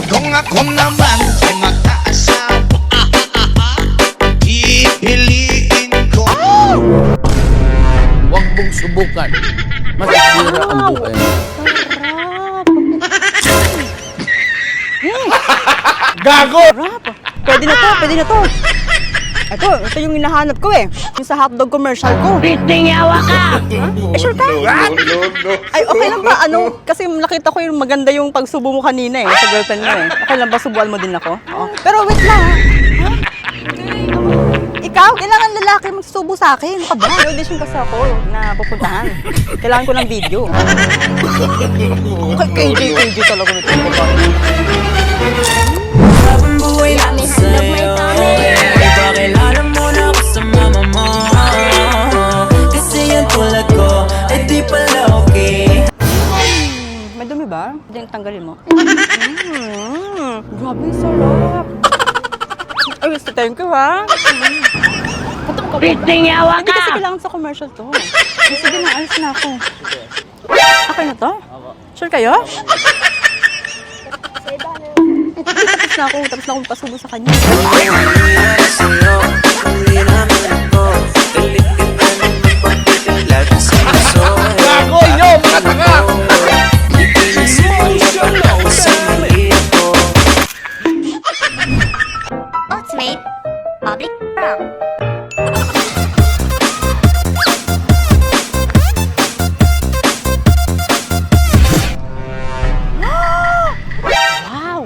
Kung ako naman ay mag-aasawa, pipiliin ko. Huwag mong subukan. Masisira ang buhay mo. Gago! Sarap. Pwede na to, pwede na to. Ito yung hinahanap ko eh. Yung sa hotdog commercial ko. Pitingawa ka! Eh, sure ka? Ay, okay lang ba? Ano? Kasi nakita ko yung maganda yung pagsubo mo kanina eh, sa girlfriend mo eh. Okay lang ba subuan mo din ako? Oo. Pero wait lang ha. Ikaw, kailangan lalaki magsubo sa akin. Ano ka ba? May audition kasi ako na pupuntahan. Kailangan ko ng video. KJ talaga nito. Habang buhay lang sa'yo, ipakilala mo na ako sa mama mo. Kasi yung tulad ko ay di pala okay. May dumi ba? Hindi yung tanggalin mo. Grabe, sarap. Ay, thank you ha. Pitingawa Hindi kasi ka! kailangan sa commercial to. Sige na, alis na ako. Okay na to? Sure kayo? Tapos na akong pasubo sa kanya. Nangyayari sa'yo, uli naman ako. Galit ka na naman pagkita lagi sa puso. Gago inyo, mga tanga! Ipinisip mo lang ako sa mali ako. Ultimate Public Prom. Wow!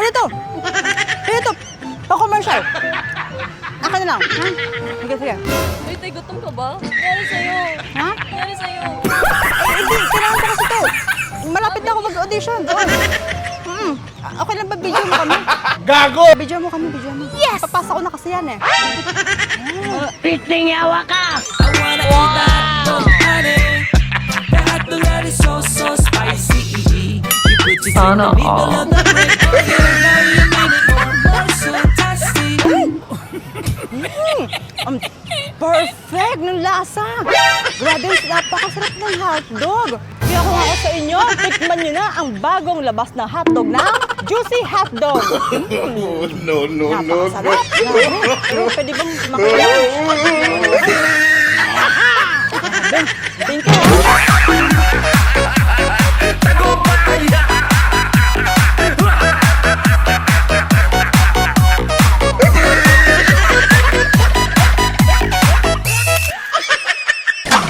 Pwede to! Pa-commercial! Akin na lang, ha? Sige, sige. Ay, tay, gutom ka ba? Nangyari sa'yo? Ha? Nangyari sa'yo? Hindi, kailangan ko kasi to. Malapit na ako mag-audition doon. Okay lang ba video mo kami? Gago! Video mo kami. Yes! Papasa ko na kasi yan eh. Pitingawa ka! I wanna eat that dog, honey. That hot dog that is so, so spicy. You put your in the middle of the break. Oh yeah, now you made it more so tasty. Perfect ng lasa! Grabe, napakasarap ng hotdog! Kaya kung ako sa inyo, tikman nyo na ang bagong labas na hotdog na Juicy Hotdog! No. Napakasarap! Grabe! Pero pwede bang makita? Grabe! Thank you!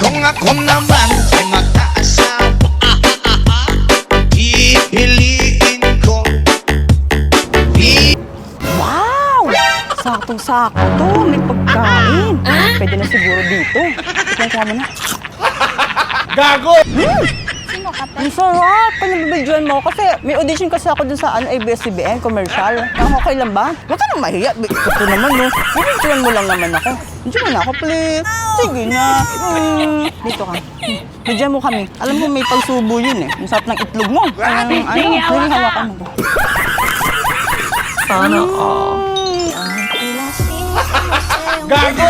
Kung ako naman ay mag-aasawa, pipiliin ko. Wow! Saktong-sakto to! May pagkain! Pwede na siguro dito. Tikman ko mo na. Gago! Ang sarap! Pinabibidyoan mo kasi may audition kasi ako dun sa ABS-CBN commercial. Okay lang ba? Huwag ka nang mahiya. Ito naman no. Bibidyoan mo lang naman ako. Bidyoan mo na ako, please. Sige na. Dito ka. Bidyoan mo kami. Alam mo may pagsubo yun eh. Ang sarap ng itlog mo. Hawakan mo. Sana all. Gago!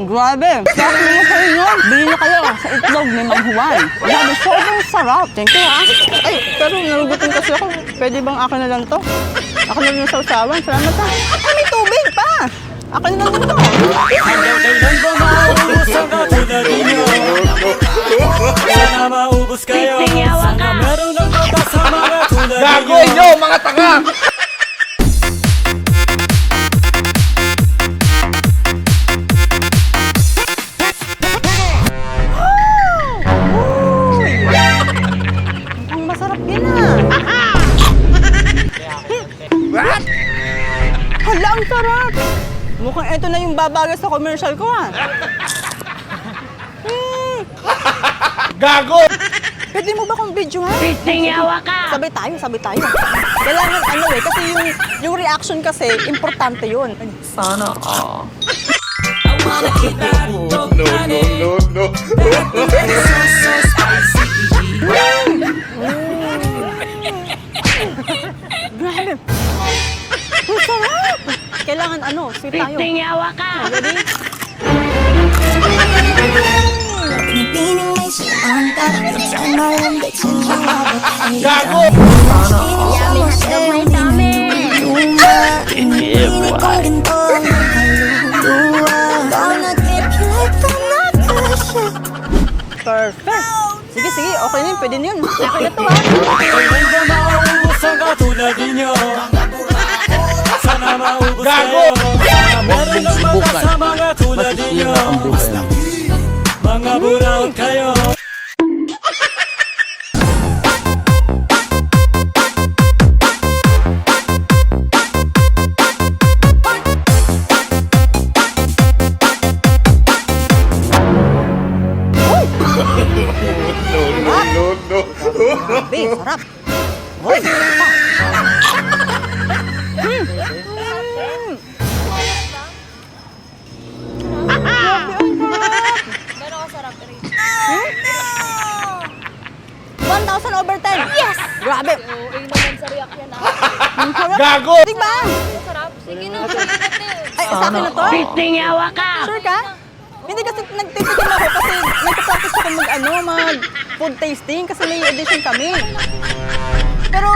Grabe! Sarap naman kayo yun! Bili na kayo sa itlog may manghuwan. Grabe, sobrang sarap! Thank you ha! Ay, pero nalugutin kasi ako. Pwede bang akin na lang to? Akin na lang yung sausawan. Salamat ha! Ay, may tubig pa! Akin na lang din to! Hanggang kailan ba maubos ang katulad ninyo? Sana maubos kayo. Pitingawa ka! Sana meron ng bata sa mga tulad Gago ninyo. inyo, mga tanga! Ang masarap yan ah! Hala, ang sarap! Mukhang ito na yung babagay sa commercial ko ah! Gago! Pwede mo ba kong video ha? Pitingawa ka! Sabay tayo. Kailangan ano eh, kasi yung reaction kasi, importante yun. Sana all. I wanna eat that dog, honey. No. That hot dog that is so, so spicy. Grabe! Ang sarap! Kailangan ano, sweet tayo. Pitingawa ka! Ready? Gago! Yummy hotdog, my tummy. Perfect. Sige, sige. Okay na yun. Pwede na yun. Okay na to, ha? Hindi mauubos ang katulad ninyo. Sana maubos Gago! kayo. Meron ng mga Subukan. kasama nga tulad ninyo. Masisira ang buhay mo. Mga buraot kayo. Grabe, sarap. Hoy, Gano'n kasarap rin. 1,000 over 10. Yes! Grabe. Oo, naman sa react yan ah. Ang sarap. Gago! Diba? Masarap. Sige na, sige natin. Ay, sa akin na to? Pisting yawa ka! Sure ka? Hindi kasi nagtitikim ako kasi nagpa-practice ako mag food tasting kasi may audition kami. Pero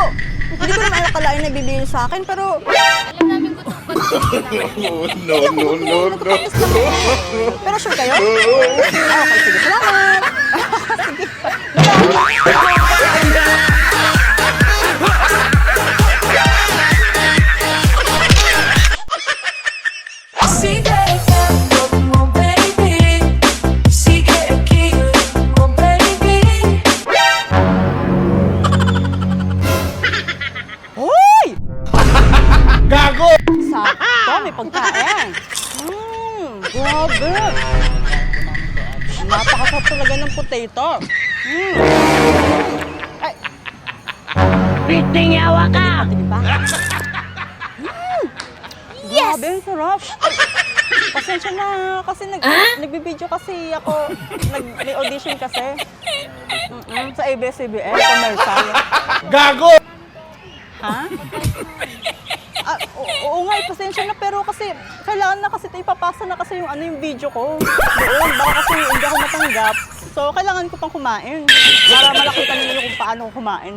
hindi ko naman akalain na bibigyan sa akin pero Alam namin ko itong No. nagpa-practice kami. Pero sure kayo? Ah, okay, sige. Salamat. Sige. Sige, mo baby. Sige, mo baby. Hoy! Gago! Sakto, may pagkain. Grabe. Napakasarap talaga ng potato. Ay, Pisting yawa ka! di ba? Yes! Grabe, ang sarap. Pasensya na, kasi nagbibideo kasi ako. May audition kasi. Sa ABS-CBN, commercial. Gago! Ha? Oo nga, pasensya na pero kasi kailangan na kasi ipapasa na kasi yung video ko. Doon, baka kasi hindi ako matanggap. So, kailangan ko pang kumain. Para malakitan nila kung paano ko kumain.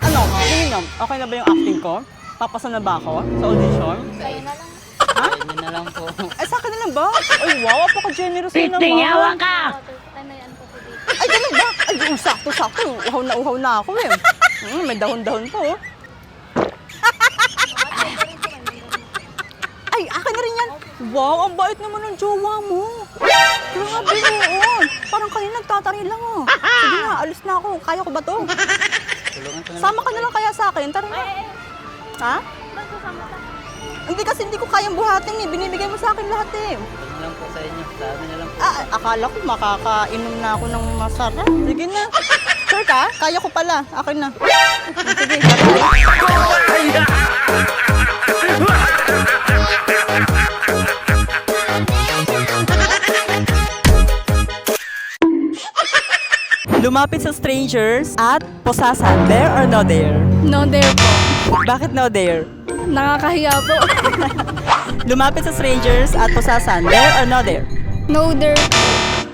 Ano? Tingin nyo, okay na ba yung acting ko? Papasa na ba ako sa audition? Sa'yo na lang. Ha? Ay, sa akin na lang ba? Ay, wow, apaka-generous na Pisting yawa naman. ka! Time na yan po po dito. Ay, ganun ba? Ay, sakto-sakto. Uhaw na ako eh. May dahon-dahon pa oh. Ay, akin na rin yan. Wow, ang bait naman ng jowa mo. Grabe noon. Parang kanina nagtatari lang oh. Sige na, alis na ako. Kaya ko ba to? Sama ka na lang kaya sa akin. Tara na. Ha? Hindi kasi hindi ko kayang buhatin eh. Binibigay mo sa akin lahat eh. lang po sa inyo. Sa amin na lang po. Akala ko makakainom na ako ng masarap. Sige na. Sure ka? Kaya ko pala. Akin na. Sige. Lumapit sa strangers at posasan. There or no there? No there po. Bakit no there? Nakakahiya po. Lumapit sa strangers at posasan. There or no there? No there.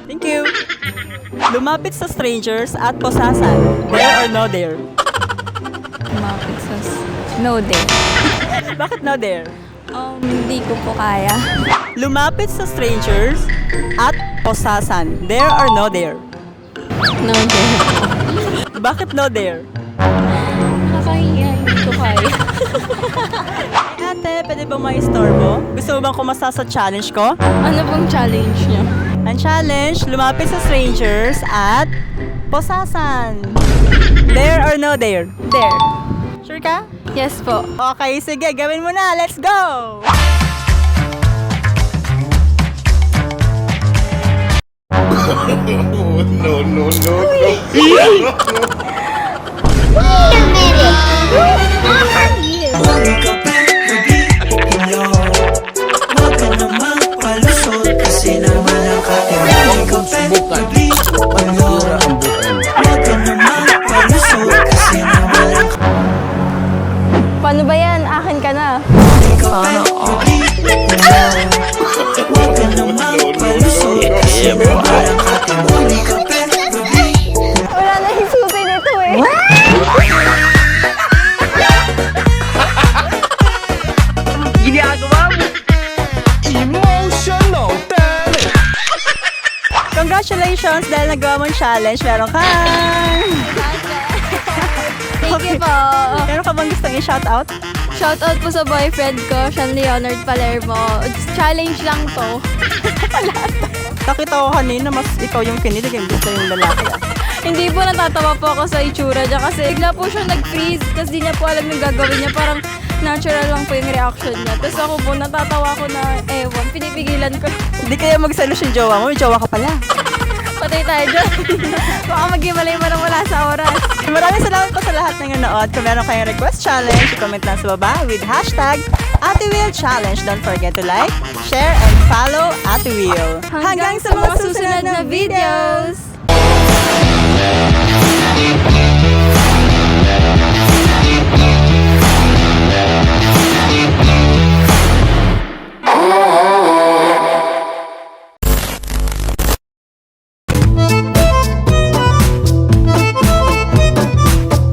Thank you. Lumapit sa strangers at posasan. There or no there? Lumapit sa... No there. Bakit no there? Hindi ko po kaya. Lumapit sa strangers at posasan. There or no there? No there. Bakit no there? Nakakahiya. Hindi ko kaya. Ate, pwede ba may istorbo? Gusto mo bang kumasa sa challenge ko? Ano pong challenge niyo? Ang challenge, lumapit sa strangers at posasan. There or no there? There. Sure ka? Yes po. Okay, sige, gawin mo na. Let's go! No. Subukan. Masisira ang buhay mo. Paano ba yan? Akin ka na. No. Congratulations dahil nagawa mong challenge. Meron kang... Thank you po. Meron ka bang gustong i-shoutout? Shoutout po sa boyfriend ko, Sean Leonard Palermo. Challenge lang to. Nakita ko kanina, mas ikaw yung kinilig, yung gusto yung lalaki. Hindi po natatawa po ako sa itsura niya kasi bigla po siya nag-freeze tapos di niya po alam yung gagawin niya. Parang natural lang po yung reaction niya. Tapos ako po natatawa ko na ewan, pinipigilan ko. Hindi kaya magselos yung jowa mo, may jowa ka pala. Patay tayo dyan. Baka maghimalay mo na wala sa oras. Maraming salamat po sa lahat ng nanood. Kung meron kayong request challenge, comment lang sa baba with hashtag @AteWheelChallenge. Don't forget to like, share, and follow Ate Wheel. Hanggang sa mga susunod na videos!